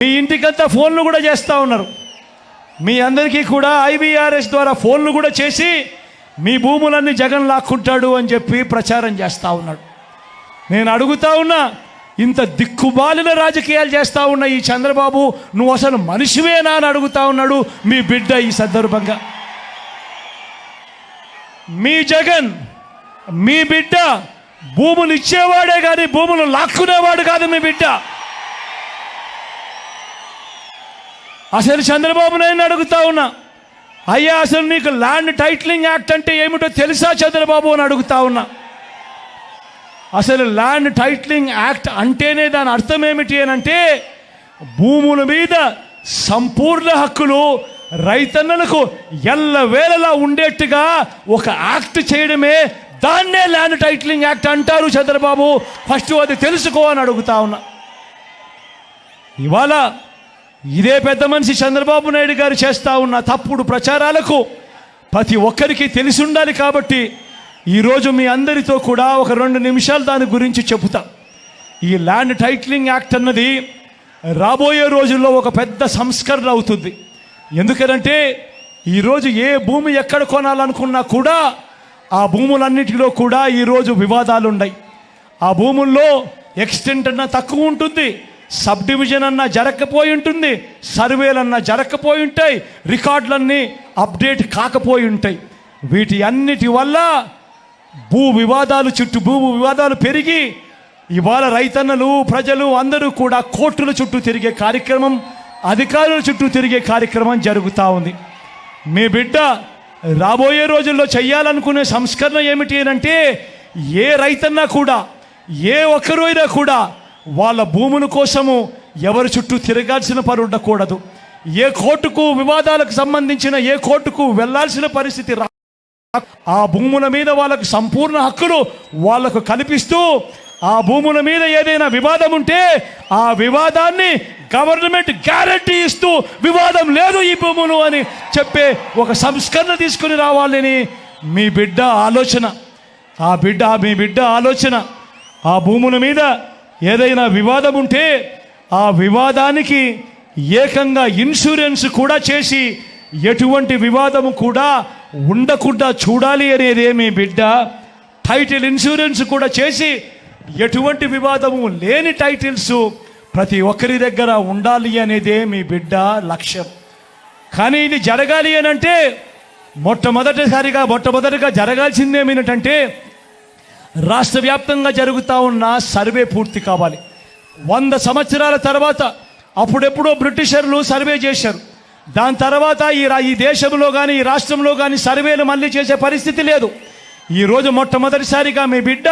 మీ ఇంటికంతా ఫోన్లు కూడా చేస్తూ ఉన్నారు. మీ అందరికీ కూడా IVRS ద్వారా ఫోన్లు కూడా చేసి మీ భూములన్నీ జగన్ లాక్కుంటాడు అని చెప్పి ప్రచారం చేస్తూ ఉన్నాడు. నేను అడుగుతా ఉన్నా, ఇంత దిక్కుమాలిన రాజకీయాలు చేస్తూ ఉన్న ఈ చంద్రబాబు, నువ్వు అసలు మనిషివేనా అని అడుగుతా ఉన్నాడు మీ బిడ్డ. ఈ సందర్భంగా మీ జగన్, మీ బిడ్డ భూములు ఇచ్చేవాడే కానీ భూములు లాక్కునేవాడు కాదు మీ బిడ్డ. అసలు చంద్రబాబు నాయుడు అడుగుతా ఉన్నా, అయ్యా అసలు నీకు ల్యాండ్ టైటిలింగ్ యాక్ట్ అంటే ఏమిటో తెలుసా చంద్రబాబు అని అడుగుతా ఉన్నా. అసలు ల్యాండ్ టైటిలింగ్ యాక్ట్ అంటేనే దాని అర్థం ఏమిటి అని అంటే, భూముల మీద సంపూర్ణ హక్కులు రైతన్నలకు ఎల్లవేళలా ఉండేట్టుగా ఒక యాక్ట్ చేయడమే, దాన్నే ల్యాండ్ టైటిలింగ్ యాక్ట్ అంటారు చంద్రబాబు. ఫస్ట్ అది తెలుసుకో అని అడుగుతా ఉన్నా. ఇవాళ ఇదే పెద్ద మనిషి చంద్రబాబు నాయుడు గారు చేస్తూ ఉన్న తప్పుడు ప్రచారాలకు ప్రతి ఒక్కరికి తెలిసి ఉండాలి. కాబట్టి ఈరోజు మీ అందరితో కూడా ఒక 2 నిమిషాలు దాని గురించి చెబుతా. ఈ ల్యాండ్ టైటిలింగ్ యాక్ట్ అన్నది రాబోయే రోజుల్లో ఒక పెద్ద సంస్కరణ అవుతుంది. ఎందుకనంటే ఈరోజు ఏ భూమి ఎక్కడ కొనాలనుకున్నా కూడా ఆ భూములన్నిటిలో కూడా ఈరోజు వివాదాలు ఉన్నాయి. ఆ భూముల్లో ఎక్స్టెంట్ అన్నా తక్కువ ఉంటుంది, సబ్ డివిజన్ అన్నా జరగకపోయి ఉంటుంది, సర్వేలన్నా జరగకపోయి ఉంటాయి, రికార్డులన్నీ అప్డేట్ కాకపోయి ఉంటాయి. వీటి అన్నిటి వల్ల భూ వివాదాలు పెరిగి ఇవాళ రైతన్నలు, ప్రజలు అందరూ కూడా కోర్టుల చుట్టూ తిరిగే కార్యక్రమం, అధికారుల చుట్టూ తిరిగే కార్యక్రమం జరుగుతూ ఉంది. మీ బిడ్డ రాబోయే రోజుల్లో చేయాలనుకునే సంస్కరణ ఏమిటి అంటే, ఏ రైతన్నా కూడా, ఏ ఒక్కరు అయినా కూడా వాళ్ళ భూముల కోసము ఎవరి చుట్టూ తిరగాల్సిన పని ఉండకూడదు. ఏ కోర్టుకు వివాదాలకు సంబంధించిన ఏ కోర్టుకు వెళ్లాల్సిన పరిస్థితి ఆ భూముల మీద వాళ్ళకు సంపూర్ణ హక్కులు వాళ్లకు కల్పిస్తూ, ఆ భూముల మీద ఏదైనా వివాదం ఉంటే ఆ వివాదాన్ని గవర్నమెంట్ గ్యారంటీ ఇస్తూ, వివాదం లేదు ఈ భూములు అని చెప్పే ఒక సంస్కరణ తీసుకుని రావాలని మీ బిడ్డ ఆలోచన. మీ బిడ్డ ఆలోచన ఆ భూముల మీద ఏదైనా వివాదం ఉంటే ఆ వివాదానికి ఏకంగా ఇన్సూరెన్స్ కూడా చేసి ఎటువంటి వివాదము కూడా ఉండకుండా చూడాలి అనేదే మీ బిడ్డ. టైటిల్ ఇన్సూరెన్స్ కూడా చేసి ఎటువంటి వివాదము లేని టైటిల్స్ ప్రతి ఒక్కరి దగ్గర ఉండాలి అనేదే మీ బిడ్డ లక్ష్యం. కానీ ఇది జరగాలి అని అంటే మొట్టమొదటిగా జరగాల్సిందేమిటంటే, రాష్ట్ర వ్యాప్తంగా జరుగుతూ ఉన్న సర్వే పూర్తి కావాలి. 100 సంవత్సరాల తర్వాత అప్పుడెప్పుడో బ్రిటిషర్లు సర్వే చేశారు. దాని తర్వాత ఈ దేశంలో కానీ ఈ రాష్ట్రంలో కానీ సర్వేలు మళ్ళీ చేసే పరిస్థితి లేదు. ఈరోజు మొట్టమొదటిసారిగా మీ బిడ్డ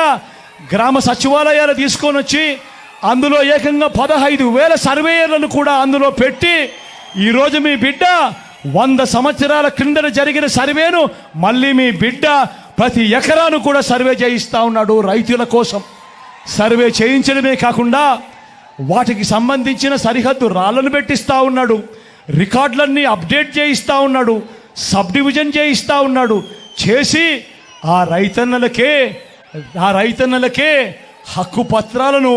గ్రామ సచివాలయాలు తీసుకొని వచ్చి అందులో ఏకంగా 15,000 సర్వేయర్లను కూడా అందులో పెట్టి ఈరోజు మీ బిడ్డ 100 సంవత్సరాల క్రిందట జరిగిన సర్వేను మళ్ళీ మీ బిడ్డ ప్రతి ఎకరాను కూడా సర్వే చేయిస్తూ ఉన్నాడు. రైతుల కోసం సర్వే చేయించడమే కాకుండా వాటికి సంబంధించిన సరిహద్దు రాళ్లను పెట్టిస్తూ ఉన్నాడు, రికార్డులన్నీ అప్డేట్ చేయిస్తూ ఉన్నాడు, సబ్ డివిజన్ చేయిస్తూ ఉన్నాడు. చేసి ఆ రైతన్నలకే హక్కు పత్రాలను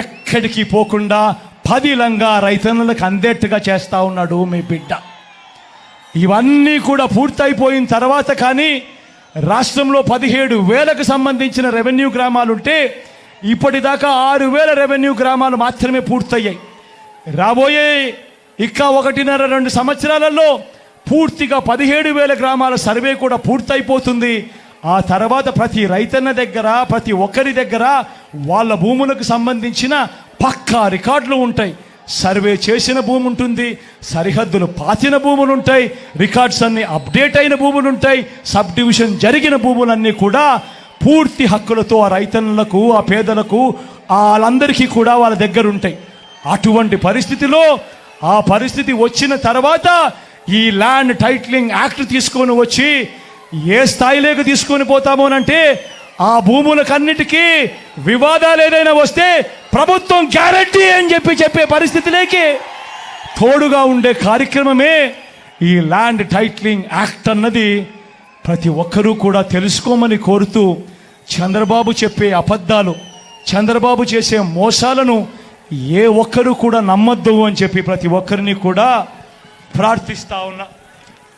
ఎక్కడికి పోకుండా పదిలంగా రైతన్నలకు అందేట్టుగా చేస్తూ ఉన్నాడు మీ బిడ్డ. ఇవన్నీ కూడా పూర్తయిపోయిన తర్వాత కానీ రాష్ట్రంలో 17,000కు సంబంధించిన రెవెన్యూ గ్రామాలుంటే ఇప్పటిదాకా 6,000 రెవెన్యూ గ్రామాలు మాత్రమే పూర్తయ్యాయి. రాబోయే 1.5-2 సంవత్సరాలలో పూర్తిగా 17,000 గ్రామాల సర్వే కూడా పూర్తయిపోతుంది. ఆ తర్వాత ప్రతి రైతన్న దగ్గర, ప్రతి ఒక్కరి దగ్గర వాళ్ళ భూములకు సంబంధించిన పక్కా రికార్డులు ఉంటాయి. సర్వే చేసిన భూమి ఉంటుంది, సరిహద్దులు పాతిన భూములు ఉంటాయి, రికార్డ్స్ అన్ని అప్డేట్ అయిన భూములు ఉంటాయి, సబ్ డివిజన్ జరిగిన భూములన్నీ కూడా పూర్తి హక్కులతో ఆ రైతన్నులకు, ఆ పేదలకు, వాళ్ళందరికీ కూడా వాళ్ళ దగ్గర ఉంటాయి. అటువంటి పరిస్థితిలో ఆ పరిస్థితి వచ్చిన తర్వాత ఈ ల్యాండ్ టైటిలింగ్ యాక్ట్ తీసుకొని వచ్చి ఏ స్థాయిలోకి తీసుకొని పోతామోనంటే, ఆ భూములకన్నిటికీ వివాదాలు ఏదైనా వస్తే ప్రభుత్వం గ్యారంటీ అని చెప్పే పరిస్థితిలోకి తోడుగా ఉండే కార్యక్రమమే ఈ ల్యాండ్ టైటిలింగ్ యాక్ట్ అన్నది. ప్రతి ఒక్కరూ కూడా తెలుసుకోమని కోరుతూ, చంద్రబాబు చెప్పే అబద్ధాలు, చంద్రబాబు చేసే మోసాలను ఏ ఒక్కరు కూడా నమ్మొద్దు అని చెప్పి ప్రతి ఒక్కరిని కూడా ప్రార్థిస్తా ఉన్నా.